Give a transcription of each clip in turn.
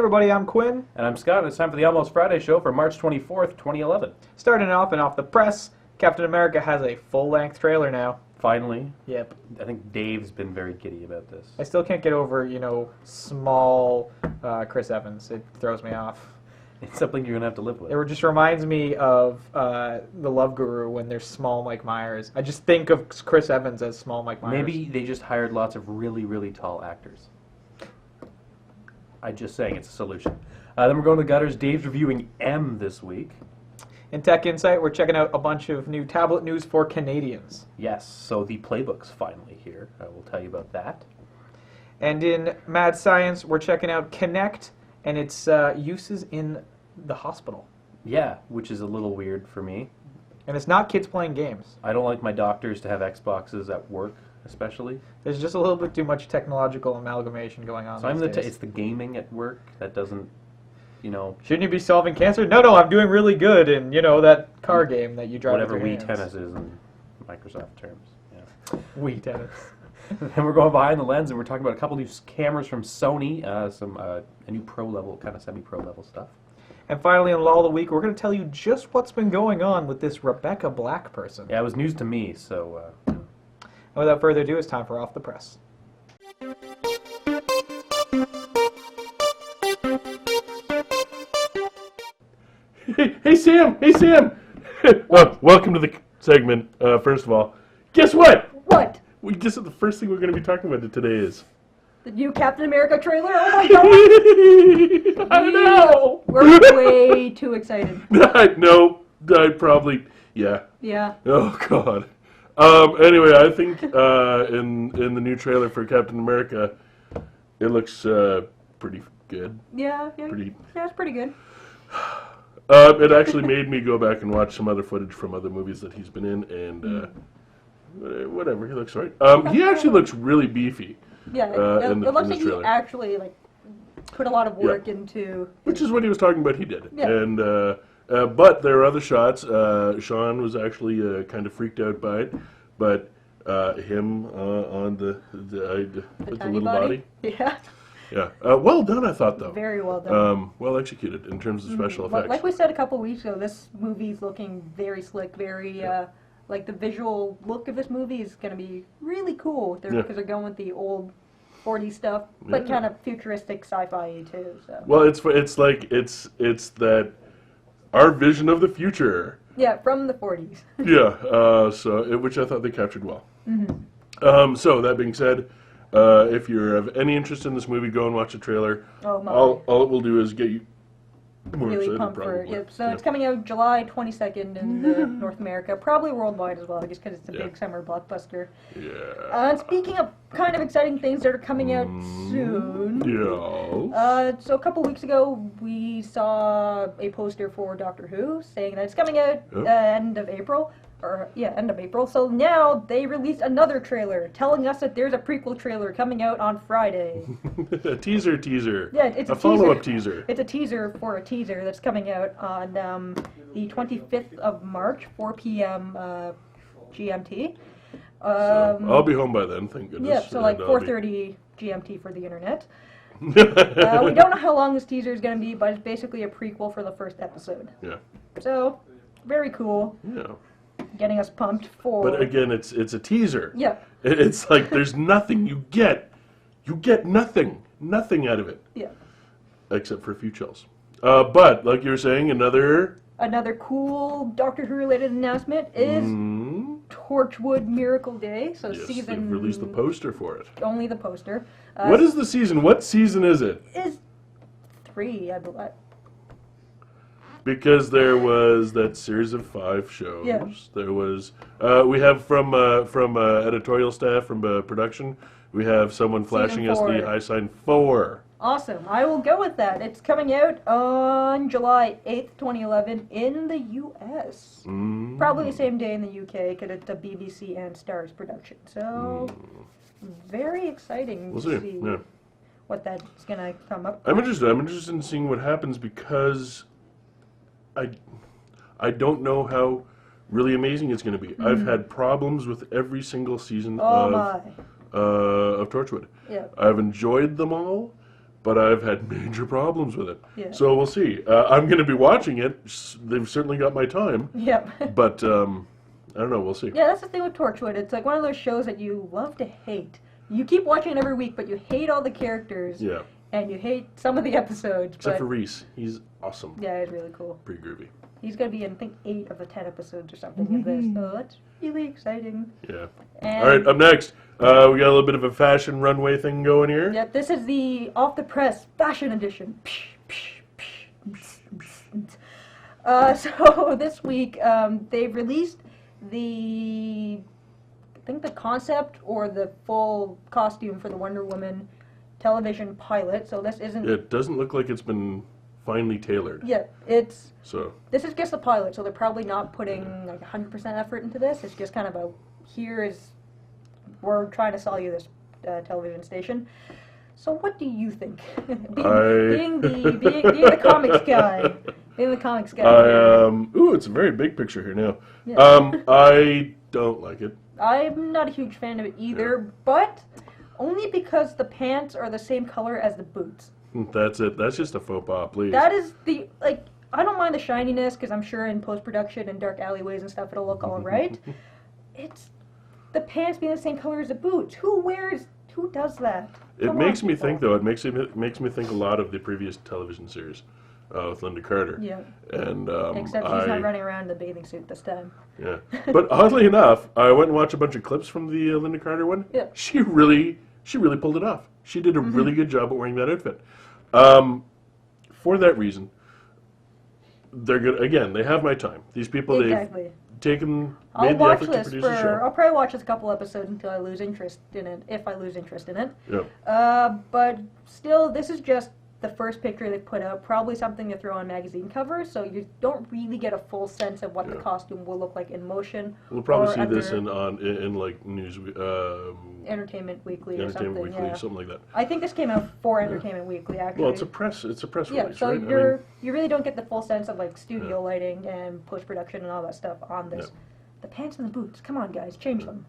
everybody, I'm Quinn. And I'm Scott, and it's time for the Almost Friday show for March 24th, 2011. Starting off and off the press, Captain America has a full-length trailer now. Finally. Yep. I think Dave's been very giddy about this. I still can't get over, small Chris Evans. It throws me off. It's something you're going to have to live with. It just reminds me of The Love Guru when there's small Mike Myers. I just think of Chris Evans as small Mike Myers. Maybe they just hired lots of really, really tall actors. I'm just saying it's a solution. Then we're going to the gutters. Dave's reviewing M this week. In Tech Insight, we're checking out a bunch of new tablet news for Canadians. Yes, so the playbook's finally here. I will tell you about that. And in Mad Science, we're checking out Kinect and its uses in the hospital. Yeah, which is a little weird for me. And it's not kids playing games. I don't like my doctors to have Xboxes at work, especially. There's just a little bit too much technological amalgamation going on. So these days. it's the gaming at work that doesn't, Shouldn't you be solving cancer? No, I'm doing really good in, that car game that you drive whatever with your Wii hands. tennis is in Microsoft terms. Yeah. Wii tennis. Then we're going behind the lens, and we're talking about a couple new cameras from Sony, a new pro level, kind of semi-pro level stuff. And finally, in Law of the Week, we're going to tell you just what's been going on with this Rebecca Black person. Yeah, it was news to me, so... And without further ado, it's time for Off the Press. Hey Sam! Welcome to the segment. First of all, guess what? What? We guess what the first thing we're going to be talking about today is. The new Captain America trailer? Oh my god! I know! We're way too excited. I probably... Yeah. Yeah. Oh, God. Anyway, I think in the new trailer for Captain America, it looks pretty good. Yeah, it's pretty good. It actually made me go back and watch some other footage from other movies that he's been in, and whatever, he looks right. He actually looks really beefy. Yeah, it looks like he actually put a lot of work into... Which is what he was talking about, he did. Yeah. And but there are other shots. Sean was actually kind of freaked out by it, but him on the little body. Yeah. Yeah. Well done, I thought, though. Very well done. Well executed in terms of special effects. Like we said a couple weeks ago, this movie's looking very slick, very... the visual look of this movie is going to be really cool because they're going with the old 40s stuff, but kind of futuristic sci-fi too. So. Well, it's that our vision of the future. Yeah, from the 40s. Yeah, which I thought they captured well. Mm-hmm. So that being said, if you're of any interest in this movie, go and watch the trailer. Oh my! All it will do is get you more really excited, pumped probably. for it. So it's coming out July 22nd in North America, probably worldwide as well, just because it's a big summer blockbuster. Yeah. And speaking of kind of exciting things that are coming out soon. Yeah. So a couple weeks ago, we saw a poster for Doctor Who saying that it's coming out end of April. End of April. So now they released another trailer telling us that there's a prequel trailer coming out on Friday. A teaser. Yeah, it's a follow-up teaser. It's a teaser for a teaser that's coming out on the 25th of March, 4 p.m. GMT. So I'll be home by then, thank goodness. Yeah, so 4:30 GMT for the internet. We don't know how long this teaser is going to be, but it's basically a prequel for the first episode. Yeah. So, very cool. Yeah. Getting us pumped for... But again, it's a teaser. Yeah. It's like there's nothing you get nothing out of it. Yeah. Except for a few chills. But like you were saying, another cool Doctor Who related announcement is Torchwood Miracle Day. So yes, season... they've released the poster for it. Only the poster. What is the season? What season is it? Is 3, I believe. Because there was that series of 5 shows. Yeah. There was we have from editorial staff, from production, we have someone flashing us the high sign 4. Awesome. I will go with that. It's coming out on July 8th, 2011 in the U.S. Probably the same day in the U.K. because it's a BBC and Starz production. So, very exciting to see what that's going to come up with. I'm interested in seeing what happens because I don't know how really amazing it's going to be. I've had problems with every single season of Torchwood. Yeah. I've enjoyed them all, but I've had major problems with it. Yeah. So we'll see. I'm going to be watching it. They've certainly got my time. Yep. But I don't know. We'll see. Yeah, that's the thing with Torchwood. It's like one of those shows that you love to hate. You keep watching it every week, but you hate all the characters. Yeah. And you hate some of the episodes. Except but for Reese. He's awesome. yeah, it's really cool. Pretty groovy. He's going to be in, I think, 8 of the 10 episodes or something of this. So that's really exciting. Yeah. And All right, up next, we got a little bit of a fashion runway thing going here. Yep, this is the Off the Press Fashion Edition. So this week, they've released I think the concept or the full costume for the Wonder Woman television pilot. So this isn't... It doesn't look like it's been finely tailored. Yeah, it's... So This is just the pilot, so they're probably not putting like 100% effort into this. It's just kind of we're trying to sell you this television station. So what do you think? being the comics guy. Being the comics guy. Ooh, it's a very big picture here now. Yeah. I don't like it. I'm not a huge fan of it either, but only because the pants are the same color as the boots. That's it. That's just a faux pas, please. That is I don't mind the shininess because I'm sure in post-production and dark alleyways and stuff it'll look all right. It's the pants being the same color as the boots. Who does that? It makes me think, though. It makes me think a lot of the previous television series with Linda Carter. Yeah. And Except she's not running around in a bathing suit this time. Yeah. But oddly enough, I went and watched a bunch of clips from the Linda Carter one. Yeah. She really pulled it off. She did a really good job at wearing that outfit. For that reason, they're good. Again, they have my time. These people, Exactly. they've I'll made the watch effort to this produce a show. I'll probably watch this a couple episodes until I lose interest in it, if I lose interest in it. Yeah. But still, this is just the first picture they put out, probably something to throw on magazine covers, so you don't really get a full sense of what the costume will look like in motion. We'll probably or see this under in like news, Entertainment Weekly or Entertainment something. Weekly, Yeah. something like that. I think this came out for Entertainment Weekly, actually. Well, it's a press yeah, release, so right? you really don't get the full sense of like studio lighting and post production and all that stuff on this. Yeah. The pants and the boots, come on, guys, change them.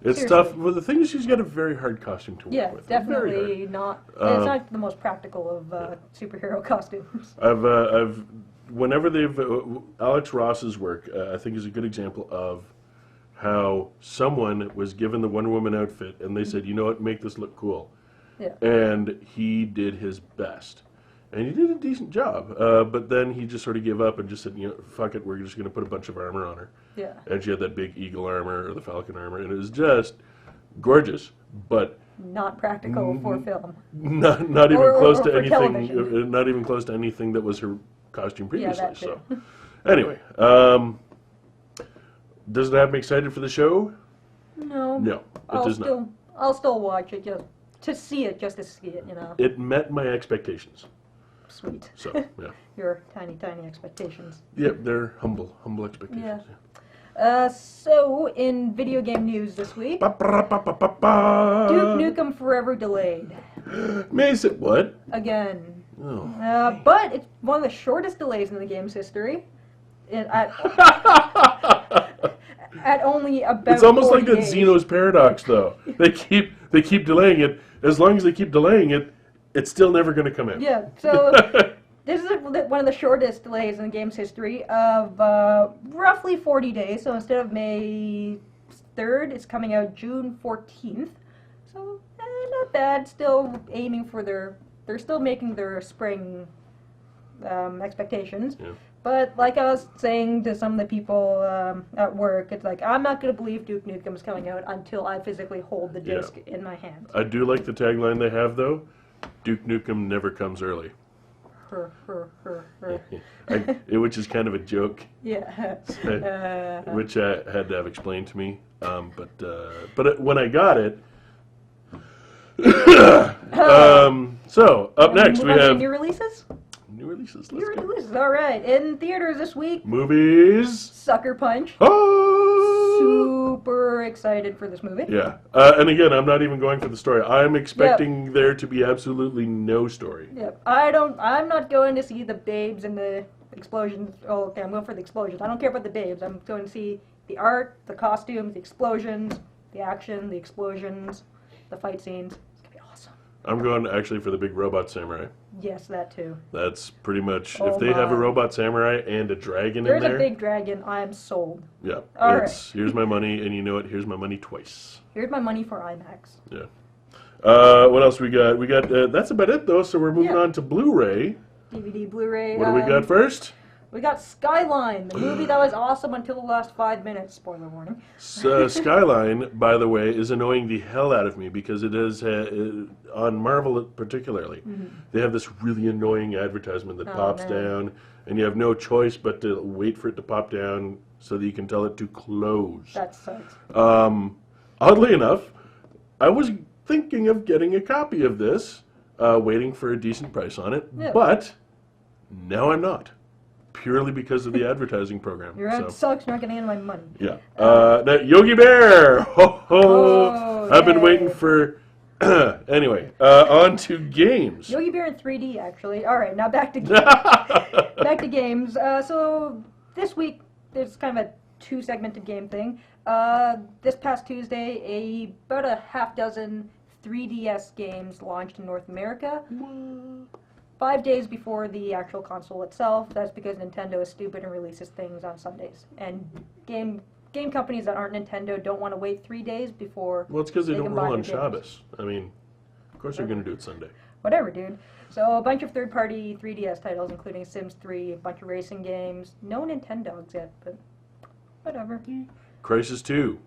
It's Seriously. tough. Well, the thing is, she's got a very hard costume to work Yeah, with. Very definitely hard. not. It's not the most practical of superhero costumes. I've whenever they've Alex Ross's work, I think is a good example of how someone was given the Wonder Woman outfit and they said, you know what, make this look cool, Yeah. and he did his best, and he did a decent job. But then he just sort of gave up and just said, you know, fuck it, we're just going to put a bunch of armor on her. Yeah. And she had that big eagle armor or the falcon armor, and it was just gorgeous, but Not practical for film. not even Or close to for anything. television. Not even close to anything that was her costume previously. that too. So, anyway, does it have me excited for the show? No. No, it does not. I'll still watch it just to see it, you know. It met my expectations. Sweet. So, yeah. Your tiny, tiny expectations. Yep, they're humble expectations. Yeah. Yeah. So, in video game news this week, Duke Ba-ba-ra-ba-ba-ba. Nukem Forever delayed. Mace it what? Again. Oh. But it's one of the shortest delays in the game's history. At only about It's almost 40 like that days. Xeno's paradox, though. They keep delaying it. As long as they keep delaying it, it's still never going to come out. Yeah, so this is one of the shortest delays in the game's history of roughly 40 days. So instead of May 3rd, it's coming out June 14th. So not bad. Still aiming for they're still making their spring expectations. Yeah. But like I was saying to some of the people at work, it's like, I'm not going to believe Duke Nukem is coming out until I physically hold the disc in my hand. I do like the tagline they have, though. Duke Nukem never comes early. Which is kind of a joke, Yeah. which I had to have explained to me. But when I got it... so, up next we Move on to have... new releases? New releases. New Let's go. releases, all right. In theaters this week, Movies. Sucker Punch. Oh! Super excited for this movie. Yeah. And again, I'm not even going for the story. I'm expecting there to be absolutely no story. Yep. I'm not going to see the babes and the explosions. Oh, okay, I'm going for the explosions. I don't care about the babes. I'm going to see the art, the costumes, the explosions, the action, the explosions, the fight scenes. It's going to be awesome. I'm going actually for the big robot samurai. Yes, that too. That's pretty much, Oh if they have a my. robot samurai and a dragon There's in there. a big dragon. I am sold. Yeah. All It's, here's my money, and you know what? Here's my money twice. Here's my money for IMAX. Yeah. What else we got? We got, that's about it though, so we're moving Yeah. on to Blu-ray. DVD, Blu-ray. What do we got first? We got Skyline, the movie that was awesome until the last 5 minutes. Spoiler warning. Skyline, by the way, is annoying the hell out of me because it is, on Marvel particularly, they have this really annoying advertisement that pops man. down, and you have no choice but to wait for it to pop down so that you can tell it to close. That sucks. Oddly enough, I was thinking of getting a copy of this, waiting for a decent price on it, Yeah. but now I'm not. Purely because of the advertising program. Your ad sucks. You're not getting any of my money. Yeah. Now, Yogi Bear! Ho ho! Oh, I've been yay. waiting for. Anyway, on to games. Yogi Bear in 3D, actually. All right, now back to games. Back to games. So this week there's kind of a two-segmented game thing. This past Tuesday, about a half dozen 3DS games launched in North America. 5 days before the actual console itself. That's because Nintendo is stupid and releases things on Sundays. And game companies that aren't Nintendo don't want to wait 3 days before. Well, it's because they don't can buy roll on their games. Shabbos. I mean, of course they're going to do it Sunday. Whatever, dude. So a bunch of third-party 3DS titles, including Sims 3, a bunch of racing games. No Nintendogs yet, but whatever. Crisis 2.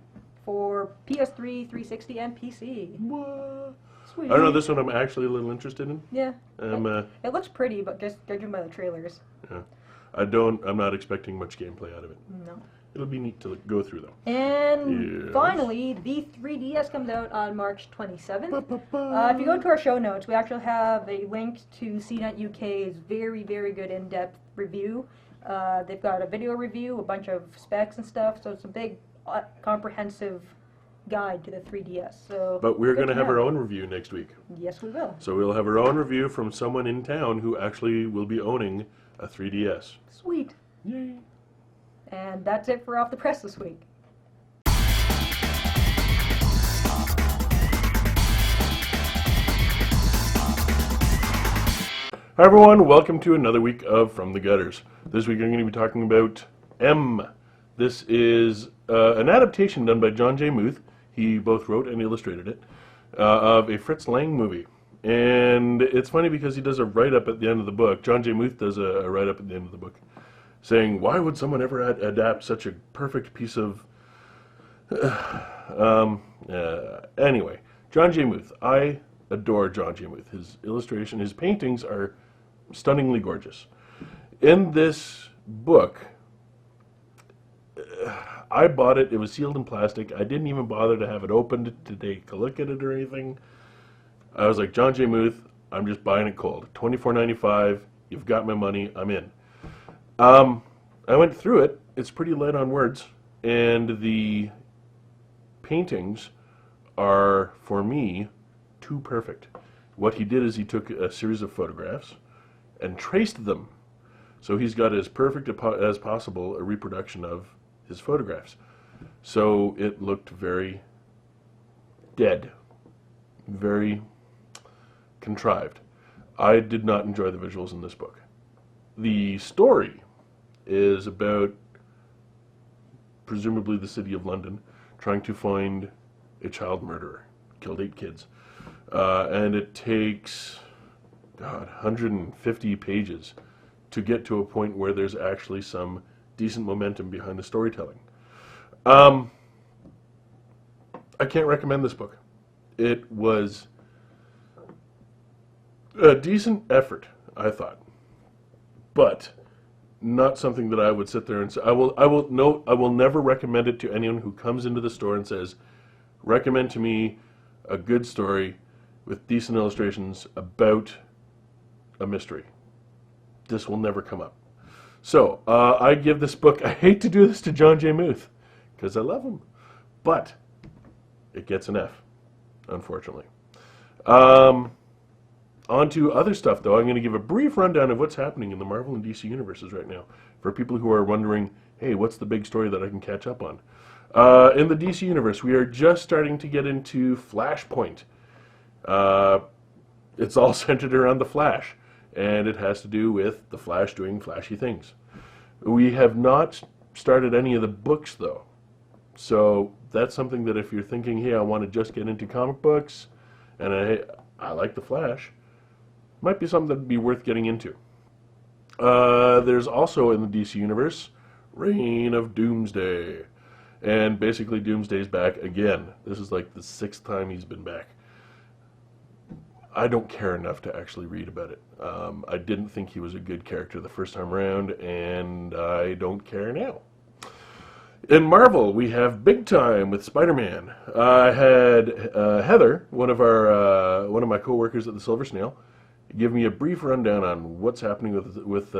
For PS3, 360, and PC. What? Sweet. I don't know, this one I'm actually a little interested in. Yeah. Yeah. It looks pretty, but just judging by the trailers. I'm not expecting much gameplay out of it. No. It'll be neat to go through though. And Yes. finally, the 3DS comes out on March 27th. If you go to our show notes, we actually have a link to CNET UK's very, very good in-depth review. They've got a video review, a bunch of specs and stuff, so it's a big, comprehensive guide to the 3DS. So, But we're good going to have know. our own review next week. Yes, we will. So we'll have our own review from someone in town who actually will be owning a 3DS. Sweet. Yay. And that's it for Off the Press this week. Hi everyone, welcome to another week of From the Gutters. This week I'm going to be talking about M. This is an adaptation done by John J. Muth. He both wrote and illustrated it, of a Fritz Lang movie. And it's funny because he does a write-up at the end of the book. John J. Muth does a write-up at the end of the book saying, why would someone ever adapt such a perfect piece of... Anyway, John J. Muth. I adore John J. Muth. His illustration, his paintings are stunningly gorgeous. In this book, I bought it. It was sealed in plastic. I didn't even bother to have it opened to take a look at it or anything. I was like, John J. Muth, I'm just buying it cold. $24.95. You've got my money. I'm in. I went through it. It's pretty light on words, and the paintings are, for me, too perfect. What he did is he took a series of photographs and traced them. So he's got as perfect as possible a reproduction of his photographs. So it looked very dead, very contrived. I did not enjoy the visuals in this book. The story is about presumably the city of London trying to find a child murderer, killed 8 kids. And it takes, 150 pages to get to a point where there's actually some decent momentum behind the storytelling. I can't recommend this book. It was a decent effort, I thought, but not something that I would sit there and say. I will never recommend it to anyone who comes into the store and says, recommend to me a good story with decent illustrations about a mystery. This will never come up. So, I give this book, I hate to do this to John J. Muth, because I love him, but it gets an F, unfortunately. On to other stuff, though. I'm going to give a brief rundown of what's happening in the Marvel and DC universes right now, for people who are wondering, hey, what's the big story that I can catch up on? In the DC universe, we are just starting to get into Flashpoint. it's all centered around the Flash, and it has to do with the Flash doing flashy things. We have not started any of the books, though. So that's something that if you're thinking, hey, I want to just get into comic books, and I like the Flash, might be something that would be worth getting into. There's also in the DC Universe, Reign of Doomsday. And basically Doomsday's back again. This is like the 6th time he's been back. I don't care enough to actually read about it. I didn't think he was a good character the first time around, and I don't care now. In Marvel, we have Big Time with Spider-Man. I had Heather, one of my co-workers at the Silver Snail, give me a brief rundown on what's happening with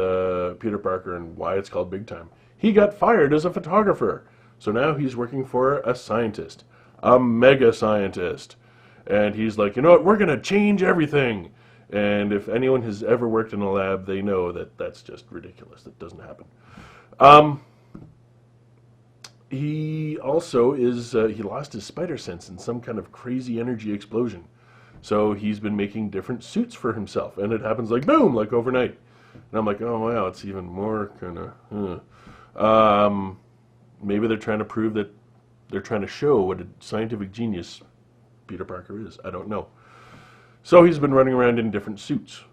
Peter Parker and why it's called Big Time. He got fired as a photographer, so now he's working for a scientist, a mega scientist. And he's like, you know what, we're going to change everything. And if anyone has ever worked in a lab, they know that that's just ridiculous. That doesn't happen. He also he lost his spider sense in some kind of crazy energy explosion. So he's been making different suits for himself. And it happens like, boom, like overnight. And I'm like, oh, wow, it's even more kind of, maybe they're trying to prove that they're trying to show what a scientific genius Peter Parker is. I don't know. So he's been running around in different suits.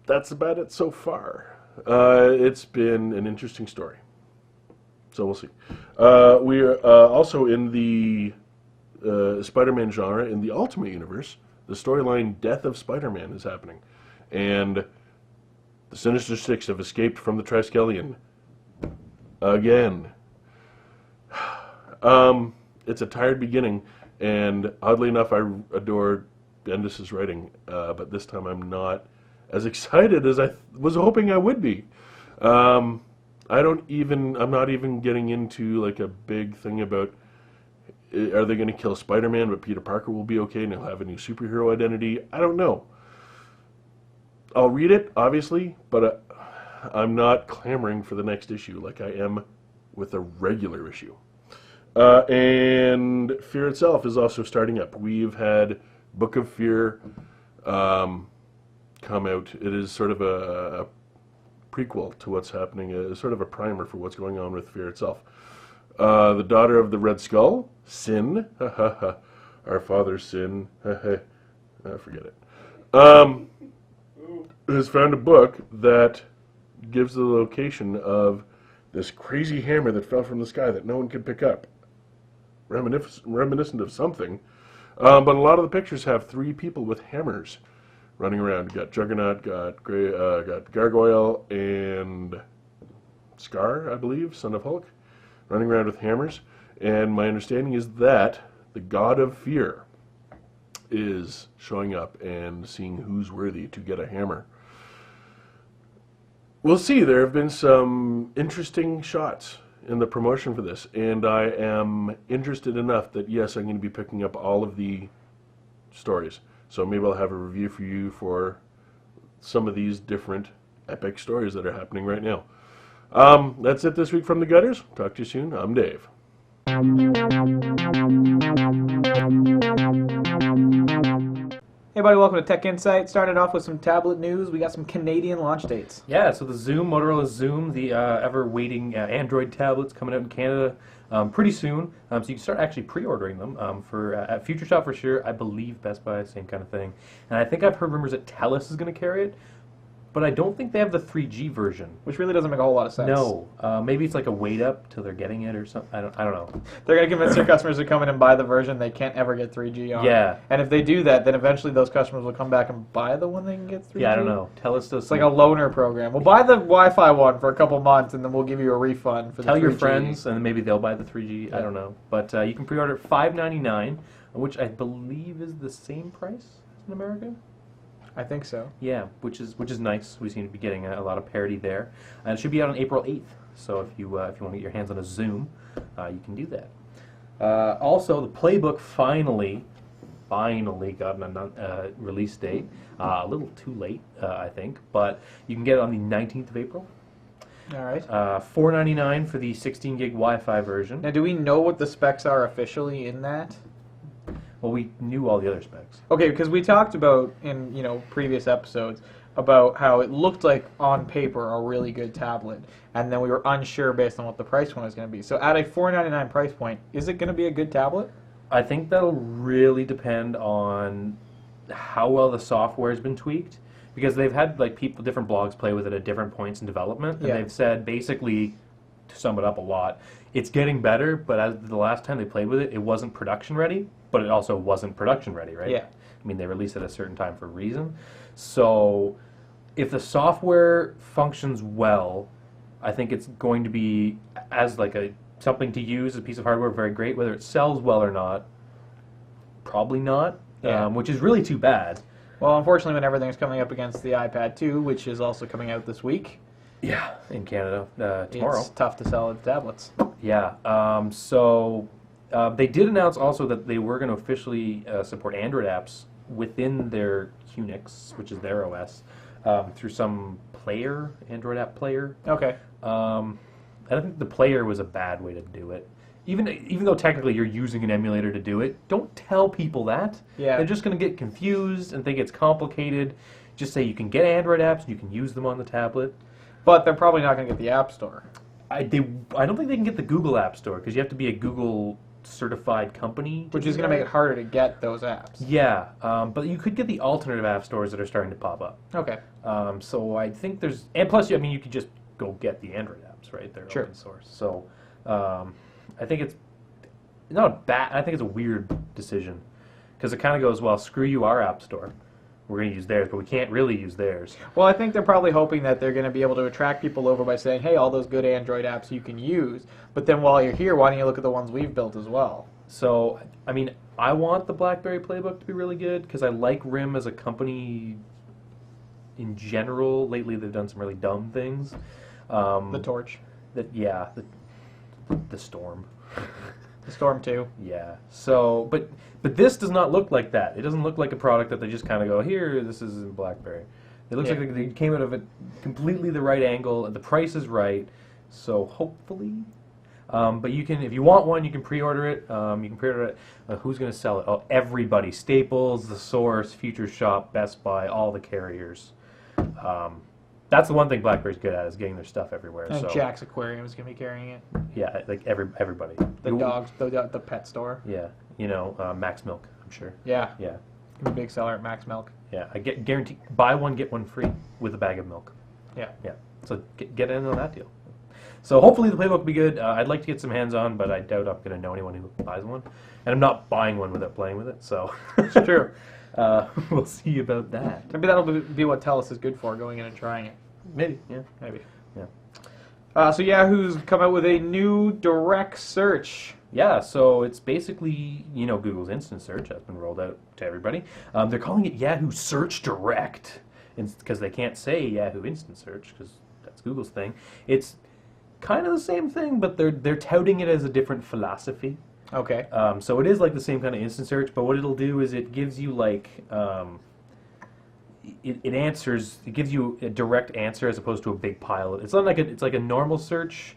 That's about it so far. It's been an interesting story. So we'll see. We're also in the Spider-Man genre, in the Ultimate Universe. The storyline Death of Spider-Man is happening. And the Sinister Six have escaped from the Triskelion. Again. It's a tired beginning, and oddly enough, I adore Bendis' writing, but this time I'm not as excited as I was hoping I would be. I'm not even getting into like a big thing about, are they going to kill Spider-Man, but Peter Parker will be okay and he'll have a new superhero identity? I don't know. I'll read it, obviously, but I'm not clamoring for the next issue like I am with a regular issue. And Fear itself is also starting up. We've had Book of Fear come out. It is sort of a prequel to what's happening, sort of a primer for what's going on with Fear itself. The Daughter of the Red Skull, Sin, our father's sin, forget it, has found a book that gives the location of this crazy hammer that fell from the sky that no one could pick up. Reminiscent of something. But a lot of the pictures have 3 people with hammers running around. Got Juggernaut, got Gargoyle, and Scar, I believe, son of Hulk, running around with hammers. And my understanding is that the God of Fear is showing up and seeing who's worthy to get a hammer. We'll see. There have been some interesting shots in the promotion for this, and I am interested enough that, yes, I'm going to be picking up all of the stories. So maybe I'll have a review for you for some of these different epic stories that are happening right now. That's it this week from the Gutters. Talk to you soon. I'm Dave. Hey buddy, welcome to Tech Insight. Started off with some tablet news. We got some Canadian launch dates. Yeah, so the Motorola Zoom, the ever-waiting Android tablets coming out in Canada pretty soon. So you can start actually pre-ordering them for at Future Shop for sure. I believe Best Buy, same kind of thing. And I think I've heard rumors that TELUS is going to carry it. But I don't think they have the 3G version. Which really doesn't make a whole lot of sense. No. Maybe it's like a wait up till they're getting it or something. I don't know. They're going to convince their customers to come in and buy the version they can't ever get 3G on. Yeah. And if they do that, then eventually those customers will come back and buy the one they can get 3G. Yeah, I don't know. TELUS does. It's like a loaner program. We'll buy the Wi-Fi one for a couple months, and then we'll give you a refund for the 3G. Tell your friends, and then maybe they'll buy the 3G. Yeah. I don't know. But you can pre-order at $5.99, which I believe is the same price in America. I think so. Yeah, which is nice. We seem to be getting a lot of parity there. And it should be out on April 8th. So if you want to get your hands on a Zoom, you can do that. Also, the Playbook finally got a release date. A little too late, I think, but you can get it on the 19th of April. All right. $4.99 for the 16 gig Wi-Fi version. Now, do we know what the specs are officially in that? Well, we knew all the other specs. Okay, because we talked about in previous episodes about how it looked like on paper a really good tablet, and then we were unsure based on what the price point was going to be. So at a $499 price point, is it going to be a good tablet? I think that'll really depend on how well the software has been tweaked, because they've had like different blogs play with it at different points in development, and Yeah. they've said basically, to sum it up a lot, it's getting better, but as the last time they played with it, it wasn't production ready, but it also wasn't production ready, right? Yeah. I mean, they released it at a certain time for a reason. So if the software functions well, I think it's going to be as like something to use, a piece of hardware, very great. Whether it sells well or not, probably not, Yeah. which is really too bad. Well, unfortunately, when everything's coming up against the iPad 2, which is also coming out this week, Yeah, in Canada tomorrow. it's tough to sell the tablets. Yeah. They did announce also that they were going to officially support Android apps within their Unix, which is their OS, through some player, Android app player. Okay. I don't think the player was a bad way to do it. Even though technically you're using an emulator to do it, don't tell people that. Yeah. They're just going to get confused and think it's complicated. Just say you can get Android apps and you can use them on the tablet. But they're probably not going to get the App Store. I don't think they can get the Google App Store because you have to be a Google certified company. Which is going to make it harder to get those apps. Yeah, but you could get the alternative app stores that are starting to pop up. Okay. So I think there's, and plus, I mean, you could just go get the Android apps, right? They're Sure. open source. So I think it's not bad. I think it's a weird decision because it kind of goes, well, screw you, our app store. We're going to use theirs, but we can't really use theirs. Well, I think they're probably hoping that they're going to be able to attract people over by saying, hey, all those good Android apps you can use, but then while you're here, why don't you look at the ones we've built as well? So, I mean, I want the BlackBerry Playbook to be really good because I like RIM as a company in general. Lately, they've done some really dumb things. The Torch. The Storm. The Storm 2. Yeah. So, but this does not look like that. It doesn't look like a product that they just kind of go, here, this is in BlackBerry. It looks like they came out of it completely the right angle, and the price is right. So hopefully, but you can, if you want one, you can pre-order it. You can pre-order it. Who's going to sell it? Oh, everybody. Staples, The Source, Future Shop, Best Buy, all the carriers. That's the one thing BlackBerry's good at, is getting their stuff everywhere. And so Jack's Aquarium is going to be carrying it. yeah, like everybody. The dogs, the pet store. Yeah, Max Milk, I'm sure. Yeah. Yeah, The big seller at Max Milk. yeah. I guarantee buy one get one free with a bag of milk. Yeah. Yeah. So get in on that deal. So hopefully the playbook will be good. I'd like to get some hands on, but I doubt I'm going to know anyone who buys one, and I'm not buying one without playing with it. So It's true. we'll see about that. Maybe that'll be what TELUS is good for, going in and trying it. Maybe. Yeah. Maybe. Yeah. So Yahoo's come out with a new direct search. Yeah, so it's basically, Google's Instant Search has been rolled out to everybody. They're calling it Yahoo Search Direct because they can't say Yahoo Instant Search because that's Google's thing. It's kind of the same thing, but they're touting it as a different philosophy. Okay. So it is like the same kind of instant search, but what it'll do is it gives you like it gives you a direct answer as opposed to a big pile. It's not like it's like a normal search.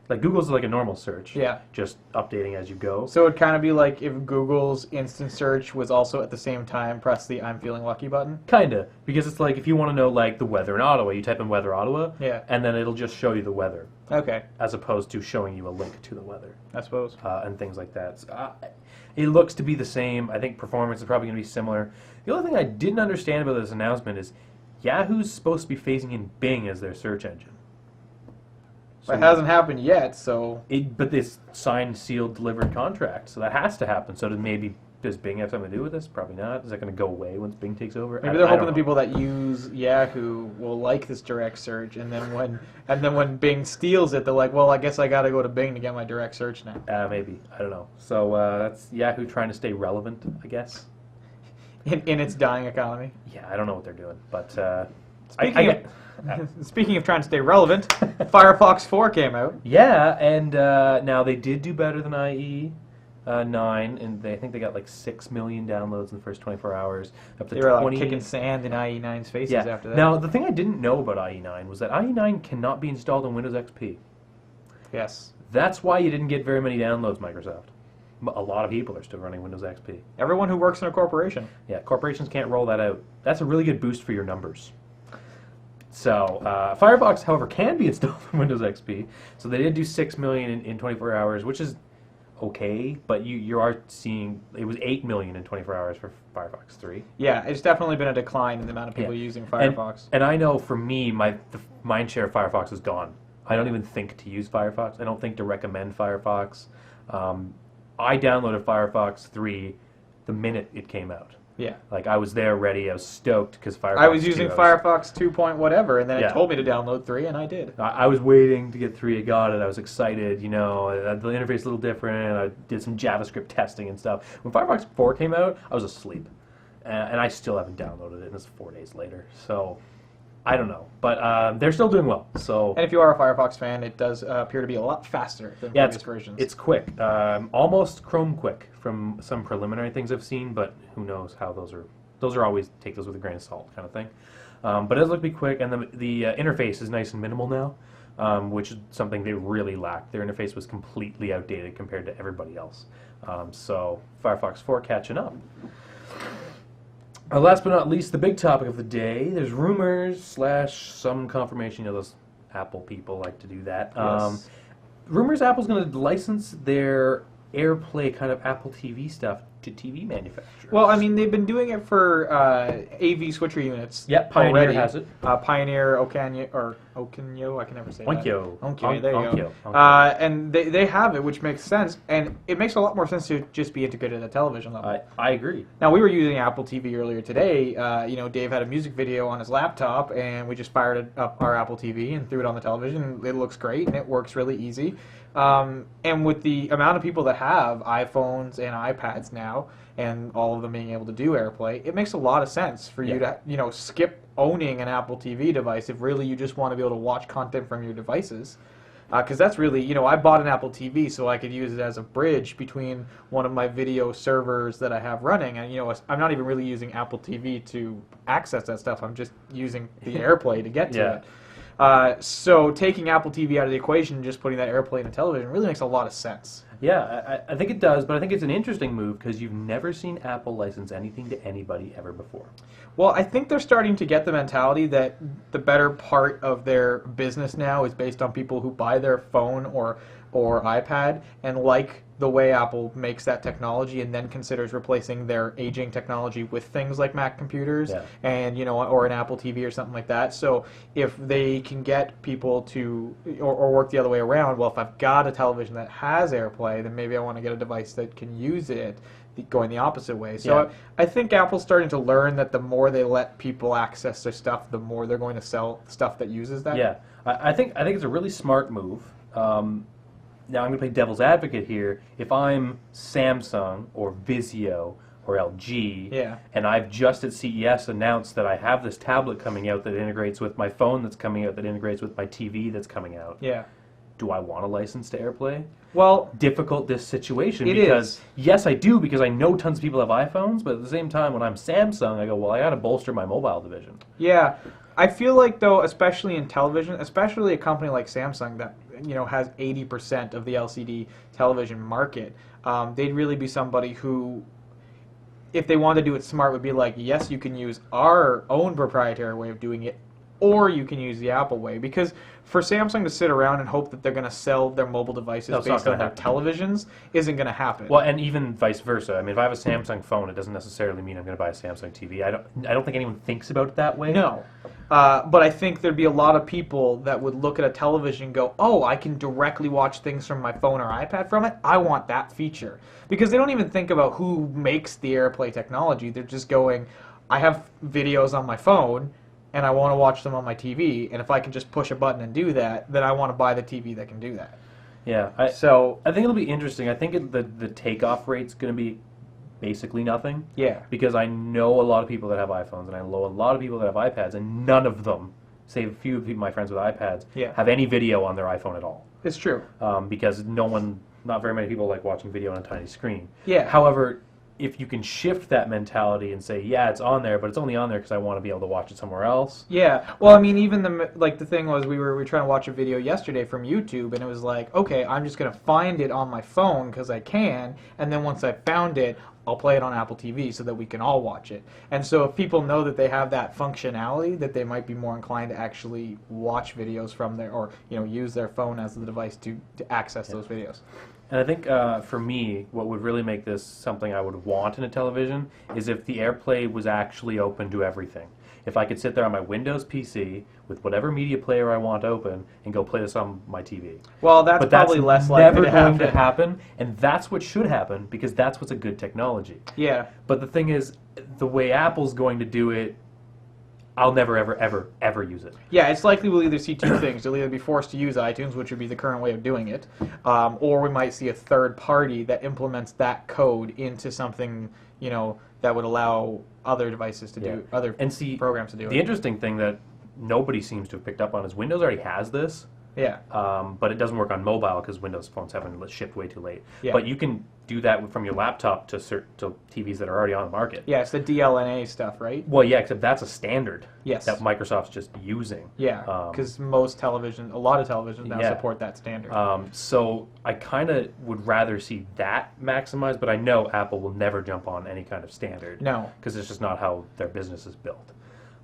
Like Google's like a normal search. Yeah. Just updating as you go. So it'd kind of be like if Google's instant search was also at the same time press the I'm feeling lucky button. Kinda, because it's like if you want to know like the weather in Ottawa, you type in weather Ottawa, Yeah. and then it'll just show you the weather, Okay. as opposed to showing you a link to the weather I suppose. and things like that. So, it looks to be the same. I think performance is probably going to be similar. The only thing I didn't understand about this announcement is Yahoo's supposed to be phasing in Bing as their search engine. But it hasn't happened yet, so But this signed, sealed, delivered contract, so that has to happen. So does Bing have something to do with this? Probably not. Is that going to go away once Bing takes over? maybe they're hoping the people that use Yahoo will like this direct search, and then when Bing steals it, they're like, well, I guess I got to go to Bing to get my direct search now. Maybe. I don't know. So that's Yahoo trying to stay relevant, I guess. In its dying economy. Yeah, I don't know what they're doing, but Speaking of trying to stay relevant, Firefox 4 came out. yeah, and now they did do better than IE 9, and I think they got like 6 million downloads in the first 24 hours. Up to They were 20. kicking sand in IE9's faces Yeah. after that. Now the thing I didn't know about IE9 was that IE9 cannot be installed on Windows XP. Yes. That's why you didn't get very many downloads, Microsoft. a lot of people are still running Windows XP. Everyone who works in a corporation. Yeah, corporations can't roll that out. That's a really good boost for your numbers. So Firefox, however, can be installed on Windows XP. So they did do 6 million in 24 hours, which is okay, but you are seeing it was 8 million in 24 hours for Firefox 3. Yeah, it's definitely been a decline in the amount of people using Firefox. And I know for me, the mind share of Firefox is gone. I don't even think to use Firefox. I don't think to recommend Firefox. I downloaded Firefox 3 the minute it came out. Yeah. Like, I was there ready. I was stoked because Firefox I was using 2, Firefox 2 point whatever, and then Yeah. it told me to download 3, and I did. I was waiting to get 3. I got it. I was excited. The interface is a little different. I did some JavaScript testing and stuff. When Firefox 4 came out, I was asleep. And I still haven't downloaded it, and it's 4 days later. So, I don't know. But they're still doing well. So. And if you are a Firefox fan, it does appear to be a lot faster than previous versions. It's quick. Almost Chrome quick from some preliminary things I've seen, but who knows how those are. Those are always, take those with a grain of salt kind of thing. But it does look to be quick, and the interface is nice and minimal now, which is something they really lacked. Their interface was completely outdated compared to everybody else. So Firefox 4 catching up. Last but not least, the big topic of the day. There's rumors / some confirmation. Those Apple people like to do that. Yes. Rumors Apple's going to license their AirPlay kind of Apple TV stuff to TV manufacturers. Well, I mean, they've been doing it for AV switcher units. Yep, Pioneer already. has it. Pioneer, Okanyo, I can never say Onkyo. that. Onkyo, there you go. Onkyo. And they have it, which makes sense. And it makes a lot more sense to just be integrated at television level. I agree. Now, we were using Apple TV earlier today. Dave had a music video on his laptop, and we just fired up our Apple TV and threw it on the television. It looks great, and it works really easy. And with the amount of people that have iPhones and iPads now, and all of them being able to do AirPlay, it makes a lot of sense for you to, skip owning an Apple TV device if really you just want to be able to watch content from your devices. Because that's really, I bought an Apple TV so I could use it as a bridge between one of my video servers that I have running. And, I'm not even really using Apple TV to access that stuff. I'm just using the AirPlay to get to it. So taking Apple TV out of the equation and just putting that AirPlay in a television really makes a lot of sense. Yeah, I think it does, but I think it's an interesting move because you've never seen Apple license anything to anybody ever before. Well, I think they're starting to get the mentality that the better part of their business now is based on people who buy their phone or iPad and like the way Apple makes that technology and then considers replacing their aging technology with things like Mac computers and, or an Apple TV or something like that. So if they can get people to, or work the other way around, well, if I've got a television that has AirPlay, then maybe I want to get a device that can use it, going the opposite way. So I think Apple's starting to learn that the more they let people access their stuff, the more they're going to sell stuff that uses that. Yeah, I think it's a really smart move. Now I'm going to play devil's advocate here. If I'm Samsung or Vizio or LG, and I've just at CES announced that I have this tablet coming out that integrates with my phone that's coming out that integrates with my TV that's coming out. Yeah. Do I want a license to AirPlay? Well, difficult this situation it because is. Yes, I do because I know tons of people have iPhones, but at the same time when I'm Samsung, I go, well, I got to bolster my mobile division. Yeah. I feel like, though, especially in television, especially a company like Samsung that has 80% of the LCD television market, they'd really be somebody who, if they wanted to do it smart, would be like, yes, you can use our own proprietary way of doing it, or you can use the Apple way. Because for Samsung to sit around and hope that they're going to sell their mobile devices based on their televisions isn't going to happen. Well, and even vice versa. I mean, if I have a Samsung phone, it doesn't necessarily mean I'm going to buy a Samsung TV. I don't think anyone thinks about it that way. No. But I think there'd be a lot of people that would look at a television and go, oh, I can directly watch things from my phone or iPad from it. I want that feature. Because they don't even think about who makes the AirPlay technology. They're just going, I have videos on my phone, and I want to watch them on my TV, and if I can just push a button and do that, then I want to buy the TV that can do that. Yeah. I think it'll be interesting. I think the takeoff rate's going to be basically nothing. Yeah. Because I know a lot of people that have iPhones, and I know a lot of people that have iPads, and none of them, save a few of my friends with iPads, have any video on their iPhone at all. It's true. Because not very many people like watching video on a tiny screen. Yeah. However, if you can shift that mentality and say, yeah, it's on there, but it's only on there because I want to be able to watch it somewhere else. Yeah. Well, I mean, even the thing was we were trying to watch a video yesterday from YouTube, and it was like, okay, I'm just gonna find it on my phone because I can, and then once I found it, I'll play it on Apple TV so that we can all watch it. And so if people know that they have that functionality, that they might be more inclined to actually watch videos from there, or use their phone as the device to access those videos. And I think for me, what would really make this something I would want in a television is if the Airplay was actually open to everything. If I could sit there on my Windows PC with whatever media player I want open and go play this on my TV. Well, that's probably less likely to happen. Never going to happen, and that's what should happen because that's what's a good technology. Yeah. But the thing is, the way Apple's going to do it, I'll never, ever, ever, ever use it. Yeah, it's likely we'll either see two things. They'll either be forced to use iTunes, which would be the current way of doing it, or we might see a third party that implements that code into something, that would allow other devices to do, other programs to do it. The interesting thing that nobody seems to have picked up on is Windows already has this. Yeah. But it doesn't work on mobile because Windows phones haven't shipped way too late. Yeah. But you can do that from your laptop to TVs that are already on the market. Yeah, it's the DLNA stuff, right? Well, yeah, except that's a standard Yes. that Microsoft's just using. Yeah, because a lot of televisions now support that standard. So I kind of would rather see that maximized, but I know Apple will never jump on any kind of standard. No. Because it's just not how their business is built.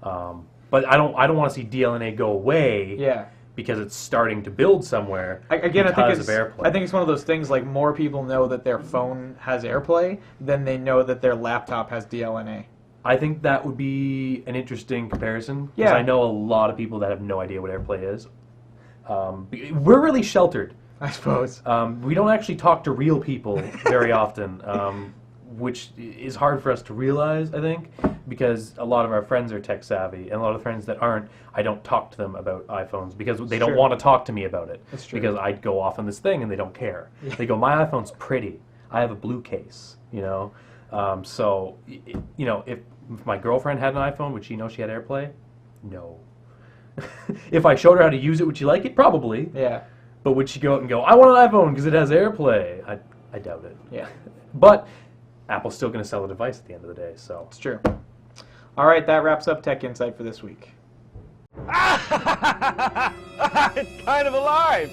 But I don't want to see DLNA go away. Yeah. Because it's starting to build somewhere I think it's one of those things like more people know that their phone has AirPlay than they know that their laptop has DLNA. I think that would be an interesting comparison because I know a lot of people that have no idea what AirPlay is. We're really sheltered, I suppose. We don't actually talk to real people very often, which is hard for us to realize, I think, because a lot of our friends are tech savvy, and a lot of friends that aren't, I don't talk to them about iPhones because they don't want to talk to me about it. That's true. Because I go off on this thing and they don't care. Yeah. They go, my iPhone's pretty. I have a blue case, So, if my girlfriend had an iPhone, would she know she had AirPlay? No. If I showed her how to use it, would she like it? Probably. Yeah. But would she go out and go, I want an iPhone because it has AirPlay? I doubt it. Yeah. But Apple's still going to sell a device at the end of the day, so. It's true. All right, that wraps up Tech Insight for this week. It's kind of alive!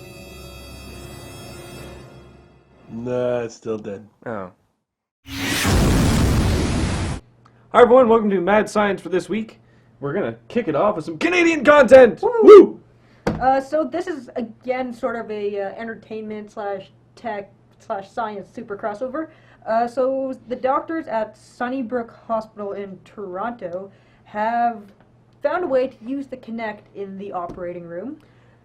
Nah, it's still dead. Oh. Hi everyone, welcome to Mad Science for this week. We're gonna kick it off with some Canadian content! Woo! So this is, again, sort of a entertainment slash tech slash science super crossover. So the doctors at Sunnybrook Hospital in Toronto have found a way to use the Kinect in the operating room.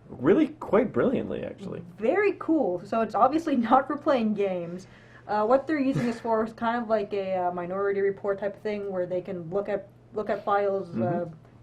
Really quite brilliantly, actually. Very cool. So it's obviously not for playing games. What they're using this for is kind of like a Minority Report type of thing, where they can look at files,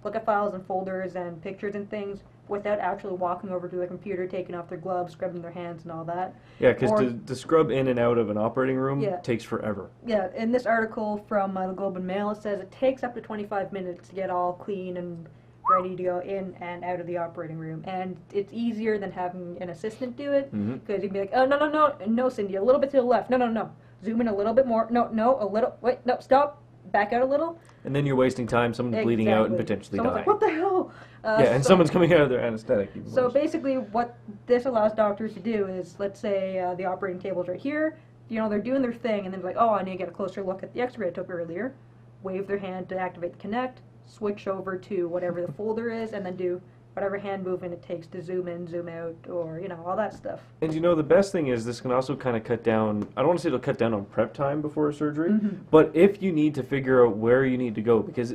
look at files and folders and pictures and things without actually walking over to the computer, taking off their gloves, scrubbing their hands and all that. Yeah, because to scrub in and out of an operating room takes forever. Yeah, in this article from the Globe and Mail, it says it takes up to 25 minutes to get all clean and ready to go in and out of the operating room. And it's easier than having an assistant do it, because you'd be like, oh, no, Cindy, a little bit to the left. No. Zoom in a little bit more. No, a little. Wait, no, stop. Back out a little. And then you're wasting time. Someone's bleeding out and potentially dying. Like, what the hell? And someone's coming out of their anesthetic. So basically what this allows doctors to do is, let's say the operating table's right here. They're doing their thing, and then like, oh, I need to get a closer look at the x-ray I took earlier. Wave their hand to activate the Kinect. Switch over to whatever the folder is, and then do whatever hand movement it takes to zoom in, zoom out, or, all that stuff. And the best thing is this can also kind of cut down, I don't want to say it'll cut down on prep time before a surgery, but if you need to figure out where you need to go, because,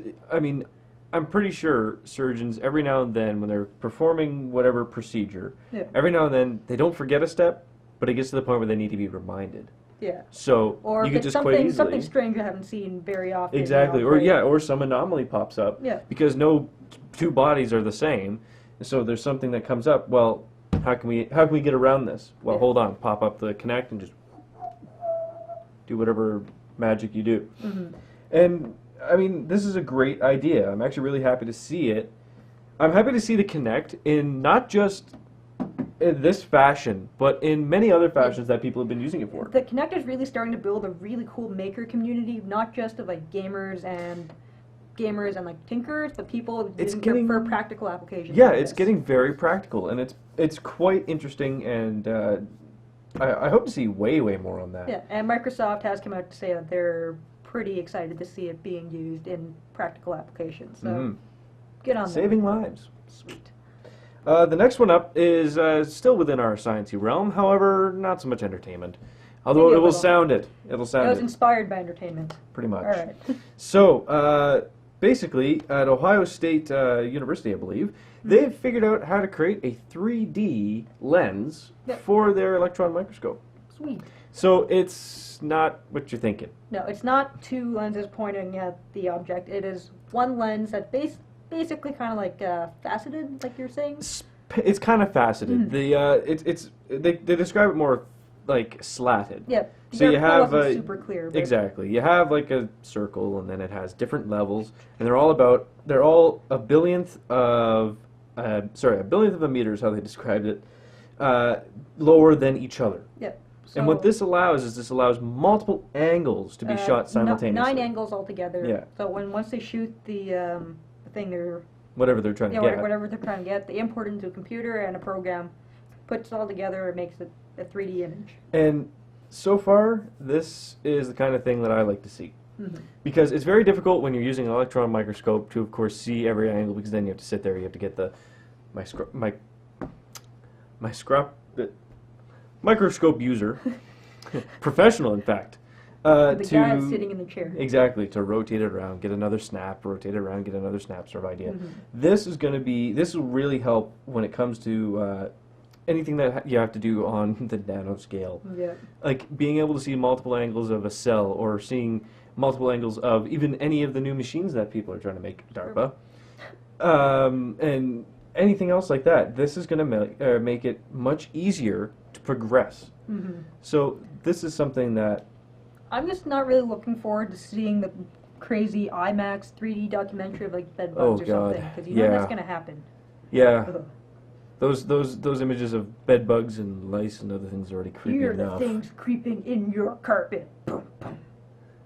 I'm pretty sure surgeons, every now and then, when they're performing whatever procedure, every now and then, they don't forget a step, but it gets to the point where they need to be reminded. Yeah. So or you if could it's just quite easily. something strange I haven't seen very often. Exactly. Or some anomaly pops up. Yeah. Because no two bodies are the same. So there's something that comes up. Well, how can we get around this? Well, hold on. Pop up the Kinect and just do whatever magic you do. And this is a great idea. I'm actually really happy to see it. I'm happy to see the Kinect in not just in this fashion, but in many other fashions that people have been using it for. The Kinect is really starting to build a really cool maker community, not just of like gamers and like tinkerers, but people for practical applications. Yeah, like it's this. getting very practical, and it's quite interesting, and I hope to see way more on that. Yeah, and Microsoft has come out to say that they're pretty excited to see it being used in practical applications. So get on Saving there. lives. Sweet. The next one up is still within our sciencey realm, however, not so much entertainment. Although Maybe a it will little. sound it. It'll It sound was it, inspired by entertainment. pretty much. All right. So, basically, at Ohio State University, I believe, they've figured out how to create a 3D lens Yep. for their electron microscope. Sweet. So it's not what you're thinking. No, it's not two lenses pointing at the object. It is one lens that's basically kind of like faceted, like you're saying. It's kind of faceted. They describe it more like slatted. Yep. So you have wasn't super clear. But exactly. You have like a circle, and then it has different levels, and they're all a billionth of a billionth of a meter is how they described it, lower than each other. Yep. And what this allows is multiple angles to be shot simultaneously. 9 angles altogether. Yeah. So once they shoot the thing they're Whatever they're trying to get. whatever they're trying to get, they import it into a computer, and a program puts it all together and makes it a 3D image. And so far, this is the kind of thing that I like to see. Mm-hmm. Because it's very difficult when you're using an electron microscope to, of course, see every angle, because then you have to sit there, you have to get the microscope user, professional in fact, The guy sitting in the chair. exactly, to rotate it around, get another snap, rotate it around, get another snap sort of idea. Mm-hmm. This will really help when it comes to anything that you have to do on the nanoscale. Yeah. Like being able to see multiple angles of a cell, or seeing multiple angles of even any of the new machines that people are trying to make at DARPA, and anything else like that. This is going to make it much easier to progress. Mm-hmm. So this is something that I'm just not really looking forward to seeing the crazy IMAX 3D documentary of like bed Oh, bugs or God. something, because you know Yeah. that's going to happen. yeah, Ugh. those images of bed bugs and lice and other things are already creepy Hear enough. the things creeping in your carpet. Boom, boom.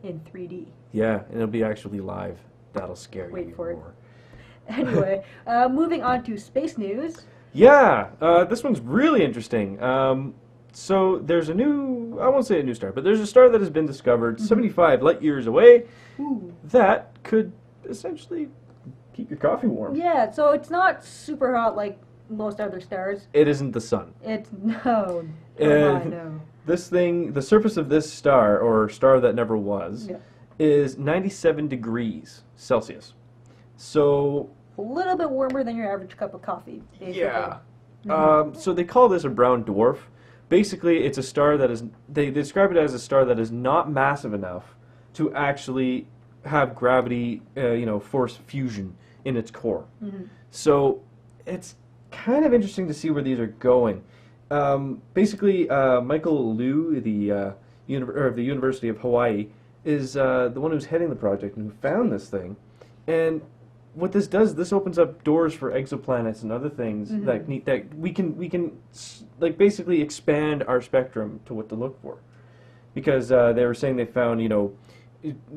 In 3D. Yeah, and it'll be actually live. That'll scare Wait you for it. more. Anyway, moving on to space news. Yeah, this one's really interesting. So there's I won't say a new star, but there's a star that has been discovered 75 light years away Ooh. that could essentially keep your coffee warm. Yeah, so it's not super hot like most other stars. It isn't the sun. It's no. No. This thing, the surface of this star, or star that never was, Yeah. is 97 degrees Celsius. So, A little bit warmer than your average cup of coffee. Basically. yeah. So they call this a brown dwarf. Basically, it's a star that is, they describe it as a star that is not massive enough to actually have gravity, force fusion in its core. Mm-hmm. So it's kind of interesting to see where these are going. Basically, Michael Liu, the University of Hawaii, is the one who's heading the project and who found this thing. And what this does, this opens up doors for exoplanets and other things that we can basically expand our spectrum to what to look for. Because they were saying they found,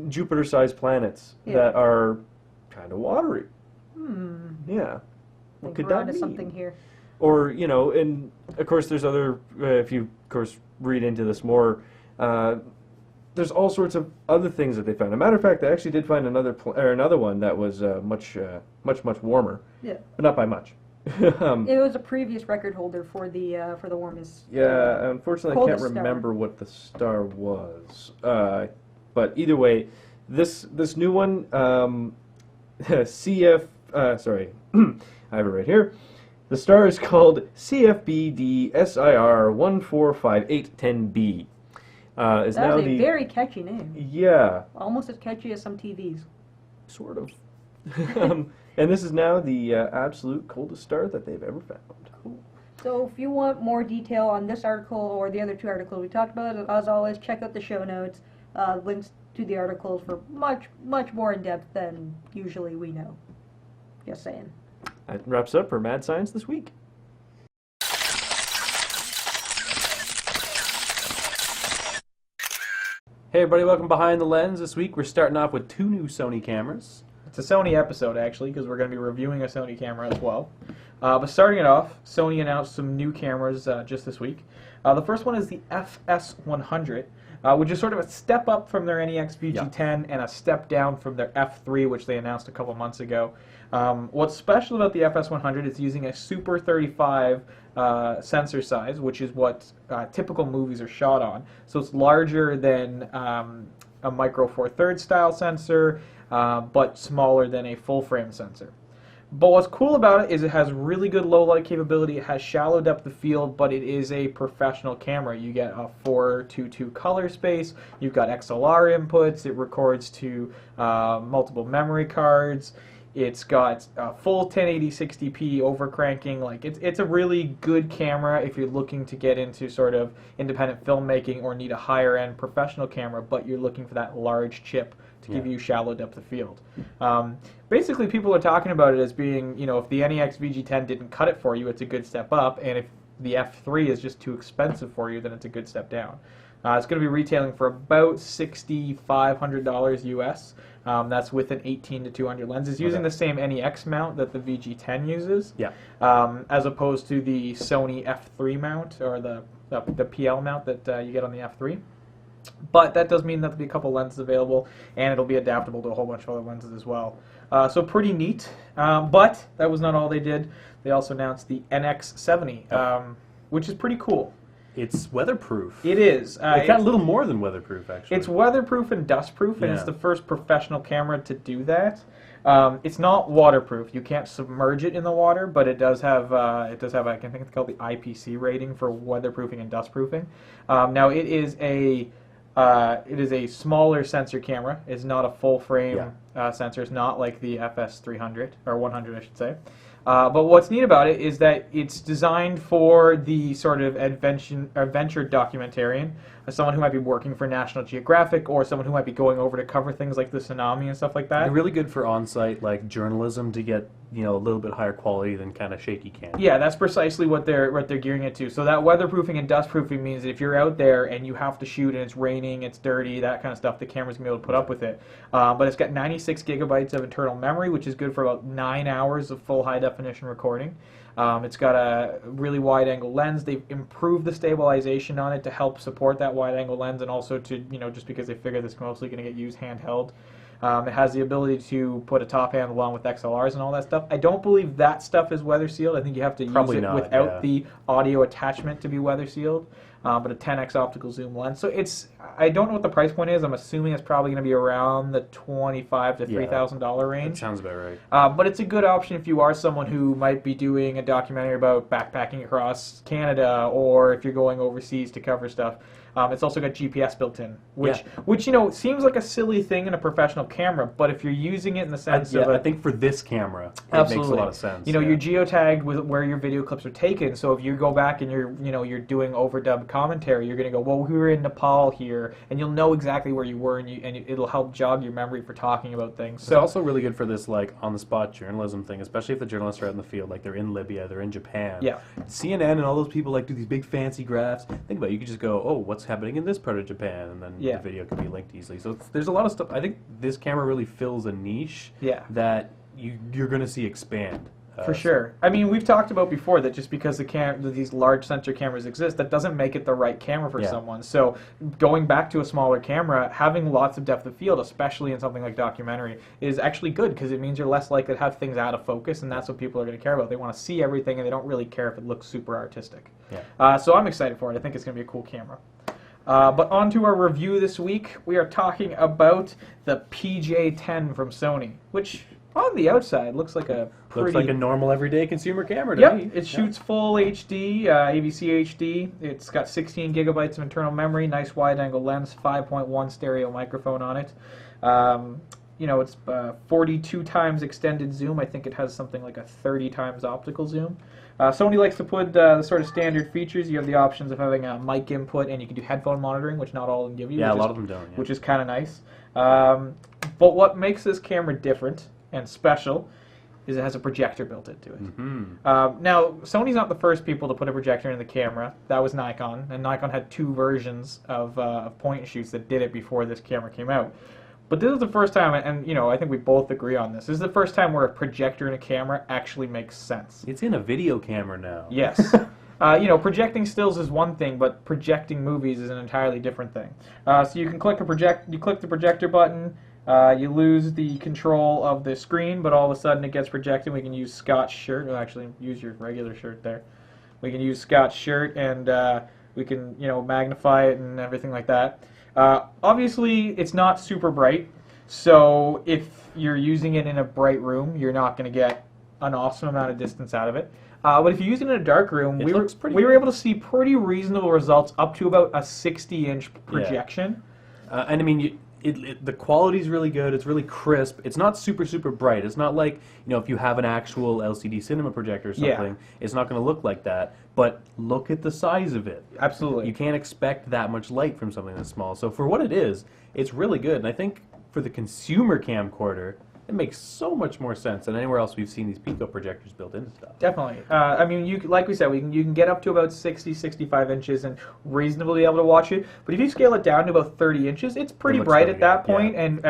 Jupiter-sized planets that are kind of watery. Yeah. What could we're that onto mean? something here. Or, and of course there's other, if you, of course, read into this more, there's all sorts of other things that they found. As a matter of fact, they actually did find another one that was much warmer. Yeah. But not by much. It was a previous record holder for the warmest. Yeah, unfortunately I can't coldest star. remember what the star was. But either way, this new one, CF, sorry, I have it right here. The star is called CFBD SIR 145810b. Is That now is a the very catchy name. yeah, Almost as catchy as some TVs. sort of. And this is now the absolute coldest star that they've ever found. So if you want more detail on this article or the other two articles we talked about, as always, check out the show notes. Links to the articles for much more in depth than usually we know. Just saying. That wraps up our Mad Science this week. Hey everybody, welcome behind the lens. This week we're starting off with 2 new Sony cameras. It's a Sony episode, actually, because we're going to be reviewing a Sony camera as well. But starting it off, Sony announced some new cameras just this week. The first one is the FS100, which is sort of a step up from their NEX VG10 and a step down from their F3, which they announced a couple months ago. What's special about the FS100 is using a Super 35 sensor size, which is what typical movies are shot on. So it's larger than a Micro Four Thirds style sensor, but smaller than a full frame sensor. But what's cool about it is it has really good low light capability. It has shallow depth of field, but it is a professional camera. You get a 4:2:2 color space. You've got XLR inputs. It records to multiple memory cards. It's got full 1080 60p overcranking. Like it's a really good camera if you're looking to get into sort of independent filmmaking or need a higher end professional camera, but you're looking for that large chip to give you shallow depth of field. Basically, people are talking about it as being, you know, if the NEX VG10 didn't cut it for you, it's a good step up, and if the F3 is just too expensive for you, then it's a good step down. It's going to be retailing for about $6,500 US. That's with an 18-200 lens. It's using the same NEX mount that the VG10 uses, as opposed to the Sony F3 mount or the PL mount that you get on the F3. But that does mean that there'll be a couple lenses available, and it'll be adaptable to a whole bunch of other lenses as well. So pretty neat. But that was not all they did. They also announced the NX70, which is pretty cool. It's weatherproof. It is. It's got a little more than weatherproof, actually. It's weatherproof and dustproof, and it's the first professional camera to do that. It's not waterproof. You can't submerge it in the water, but it does have I think it's called the IPC rating for weatherproofing and dustproofing. Now it is a smaller sensor camera. It's not a full frame sensor. It's not like the FS300 or 100, I should say. But what's neat about it is that it's designed for the sort of adventure documentarian, someone who might be working for National Geographic or someone who might be going over to cover things like the tsunami and stuff like that. They're really good for on-site like journalism to get, you know, a little bit higher quality than kind of shaky cam. Yeah, that's precisely what they're gearing it to. So that weatherproofing and dustproofing means that if you're out there and you have to shoot and it's raining, it's dirty, that kind of stuff, the camera's gonna be able to put up with it. But it's got 96 gigabytes of internal memory, which is good for about 9 hours of full high definition recording. It's got a really wide-angle lens. They've improved the stabilization on it to help support that wide-angle lens, and also to, you know, just because they figure this is mostly going to get used handheld. It has the ability to put a top hand along with XLRs and all that stuff. I don't believe that stuff is weather sealed. I think you have to use it without the audio attachment to be weather sealed. But a 10x optical zoom lens. So I don't know what the price point is. I'm assuming it's probably going to be around the $2,500 to $3,000 range. That sounds about right. But it's a good option if you are someone who might be doing a documentary about backpacking across Canada, or if you're going overseas to cover stuff. It's also got GPS built in, which you know seems like a silly thing in a professional camera, but if you're using it in the sense of I think for this camera, it makes a lot of sense. You know, you're geotagged with where your video clips are taken, so if you go back and you're doing overdubbed commentary, you're going to go, well, we were in Nepal here, and you'll know exactly where you were, and it'll help jog your memory for talking about things. So it's also really good for this like on-the-spot journalism thing, especially if the journalists are out in the field, like they're in Libya, they're in Japan. Yeah. CNN and all those people like do these big fancy graphs. Think about it, you could just go, oh, what's happening in this part of Japan, and then the video can be linked easily. So there's a lot of stuff. I think this camera really fills a niche that you're going to see expand. For sure. I mean, we've talked about before that just because these large sensor cameras exist, that doesn't make it the right camera for someone. So going back to a smaller camera, having lots of depth of field, especially in something like documentary, is actually good because it means you're less likely to have things out of focus, and that's what people are going to care about. They want to see everything, and they don't really care if it looks super artistic. So I'm excited for it. I think it's going to be a cool camera. But on to our review this week. We are talking about the PJ10 from Sony, which on the outside looks like a looks like a normal everyday consumer camera to me. It shoots full HD, AVC HD. It's got 16 gigabytes of internal memory, nice wide-angle lens, 5.1 stereo microphone on it. You know, it's 42 times extended zoom. I think it has something like a 30 times optical zoom. Sony likes to put the sort of standard features. You have the options of having a mic input, and you can do headphone monitoring, which not all of them give you. Yeah, a lot of them don't. Which is kind of nice. But what makes this camera different and special is it has a projector built into it. Mm-hmm. Now, Sony's not the first people to put a projector in the camera. That was Nikon, and Nikon had 2 versions of point and shoots that did it before this camera came out. But this is the first time, and you know, I think we both agree on this. This is the first time where a projector in a camera actually makes sense. It's in a video camera now. Yes. You know, projecting stills is one thing, but projecting movies is an entirely different thing. So you can click you click the projector button. You lose the control of the screen, but all of a sudden it gets projected. We can use Scott's shirt. Well, actually, use your regular shirt there. We can use Scott's shirt, and we can, you know, magnify it and everything like that. Obviously, it's not super bright, so if you're using it in a bright room, you're not going to get an awesome amount of distance out of it. But if you use it in a dark room, we were able to see pretty reasonable results up to about a 60-inch projection. Yeah. And I mean, the quality's really good. It's really crisp. It's not super bright. It's not like, you know, if you have an actual LCD cinema projector or something, it's not going to look like that. But look at the size of it. Absolutely. You can't expect that much light from something that's small. So for what it is, it's really good. And I think for the consumer camcorder, it makes so much more sense than anywhere else we've seen these Pico projectors built into stuff. Definitely. I mean, like we said, you can get up to about 60, 65 inches and reasonably able to watch it. But if you scale it down to about 30 inches, it's pretty bright at that point, and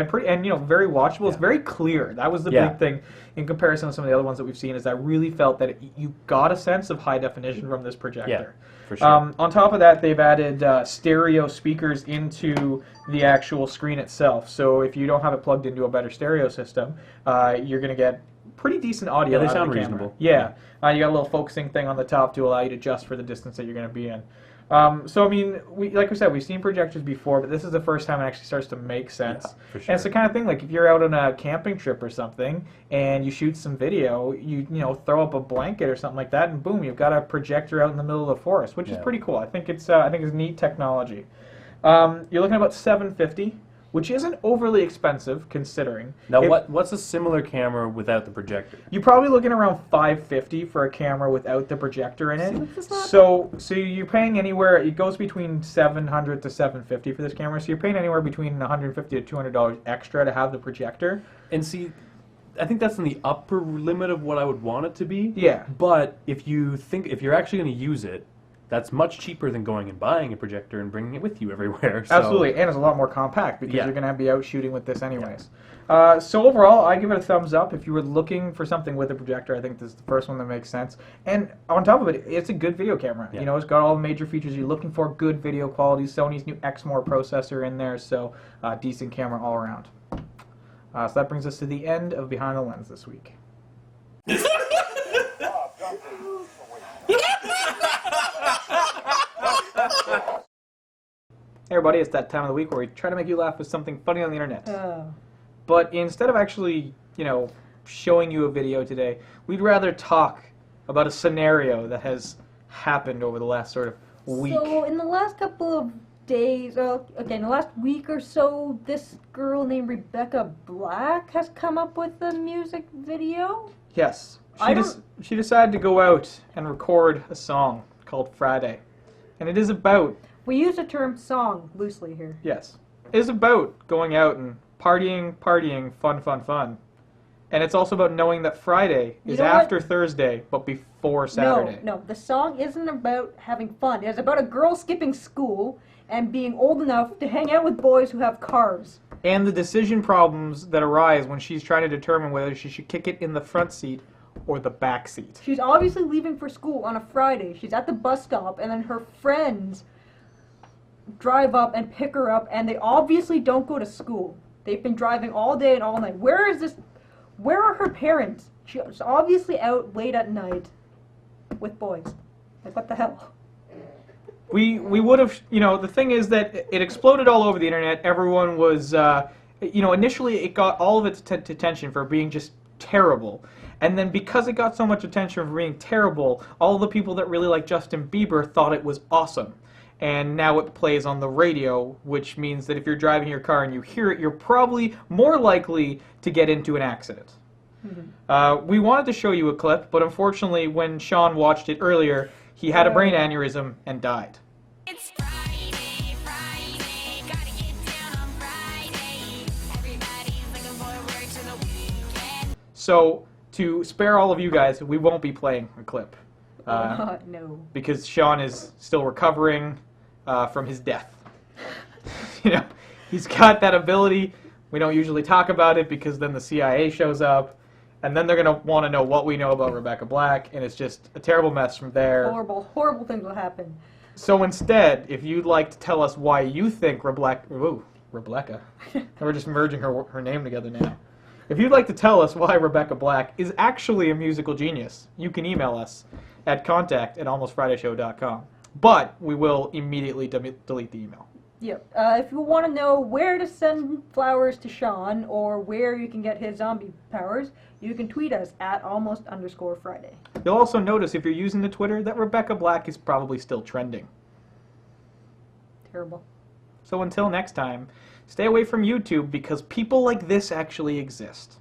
you know, very watchable. Yeah. It's very clear. That was the big thing in comparison to some of the other ones that we've seen, is I really felt that you got a sense of high definition from this projector. Yeah. For sure. On top of that, they've added stereo speakers into the actual screen itself. So if you don't have it plugged into a better stereo system, you're going to get pretty decent audio. Yeah, they out sound of the reasonable. Camera. Yeah. You got a little focusing thing on the top to allow you to adjust for the distance that you're going to be in. So, I mean, like we said, we've seen projectors before, but this is the first time it actually starts to make sense. Yeah, for sure. And it's the kind of thing, like, if you're out on a camping trip or something, and you shoot some video, you know, throw up a blanket or something like that, and boom, you've got a projector out in the middle of the forest, which is pretty cool. I think it's neat technology. You're looking at about $750, which isn't overly expensive, considering. Now, what's a similar camera without the projector? You're probably looking around $550 for a camera without the projector in it. So you're paying anywhere. It goes between $700 to $750 for this camera. So you're paying anywhere between $150 to $200 extra to have the projector. And see, I think that's in the upper limit of what I would want it to be. Yeah. But if you're actually going to use it, that's much cheaper than going and buying a projector and bringing it with you everywhere. So. Absolutely, and it's a lot more compact because you're going to be out shooting with this anyways. So overall, I give it a thumbs up. If you were looking for something with a projector, I think this is the first one that makes sense. And on top of it, it's a good video camera. Yeah. You know, it's got all the major features you're looking for, good video quality, Sony's new Exmor processor in there, so decent camera all around. So that brings us to the end of Behind the Lens this week. Hey everybody, it's that time of the week where we try to make you laugh with something funny on the internet. But instead of actually, you know, showing you a video today, we'd rather talk about a scenario that has happened over the last sort of week. So in the last couple of days, again, the last week or so, this girl named Rebecca Black has come up with a music video. Yes. She decided to go out and record a song called Friday. And it is about... We use the term song loosely here. Yes. It is about going out and partying, fun. And it's also about knowing that Friday is after Thursday, but before Saturday. No, the song isn't about having fun. It's about a girl skipping school and being old enough to hang out with boys who have cars. And the decision problems that arise when she's trying to determine whether she should kick it in the front seat or the back seat. She's obviously leaving for school on a Friday. She's at the bus stop, and then her friends drive up and pick her up, and they obviously don't go to school. They've been driving all day and all night. Where are her parents? She's obviously out late at night with boys. Like, what the hell? We would have, you know, the thing is that it exploded all over the internet. Everyone was, you know, initially it got all of its attention for being just terrible. And then because it got so much attention for being terrible, all the people that really like Justin Bieber thought it was awesome. And now it plays on the radio, which means that if you're driving your car and you hear it, you're probably more likely to get into an accident. Mm-hmm. We wanted to show you a clip, but unfortunately when Sean watched it earlier, he had a brain aneurysm and died. It's Friday, gotta get down on Friday. Everybody's looking forward to the weekend. So, to spare all of you guys, we won't be playing a clip. No. Because Sean is still recovering from his death. You know, he's got that ability. We don't usually talk about it because then the CIA shows up, and then they're going to want to know what we know about Rebecca Black, and it's just a terrible mess from there. Horrible, horrible things will happen. So instead, if you'd like to tell us why you think Rebecca... We're just merging her name together now. If you'd like to tell us why Rebecca Black is actually a musical genius, you can email us at contact@almostfridayshow.com. But we will immediately delete the email. Yep. If you want to know where to send flowers to Sean or where you can get his zombie powers, you can tweet us at almost_Friday. You'll also notice if you're using the Twitter that Rebecca Black is probably still trending. Terrible. So until next time, stay away from YouTube because people like this actually exist.